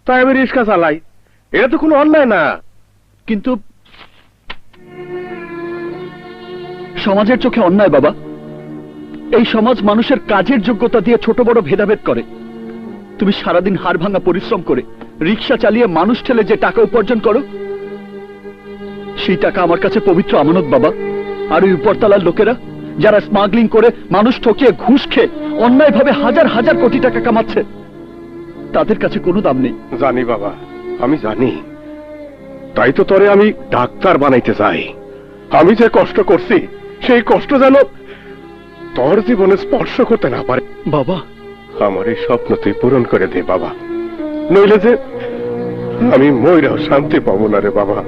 তাই আমি রিক্সা চালাই। এটা তো কোনো অন্যায় না। কিন্তু সমাজের চোখে অন্যায় বাবা। এই সমাজ মানুষের কাজের যোগ্যতা দিয়ে ছোট বড় ভেদাভেদ করে। তুমি সারাদিন হাড় ভাঙা পরিশ্রম করে রিক্সা চালিয়ে মানুষ ঠেলে যে টাকা উপার্জন করো, সেই টাকা আমার কাছে পবিত্র আমানত বাবা। আর ওই উপরতলার লোকেরা যারা স্মাগলিং করে মানুষ ঠকিয়ে ঘুষ খেয়ে অন্যায়ভাবে হাজার হাজার কোটি টাকা কামাচ্ছে, তাদের কাছে কোনো দাম নেই। জানি বাবা, আমি জানি। তাই তো তোরে আমি ডাক্তার বানাইতে চাই। আমি যে কষ্ট করছি সেই কষ্ট যেন তোর জীবনে স্পর্শ করতে না পারে। বাবা, আমার এই স্বপ্ন তুই পূরণ করে দে বাবা, নইলে যে আমি মইরাও শান্তি পাবো না রে বাবা।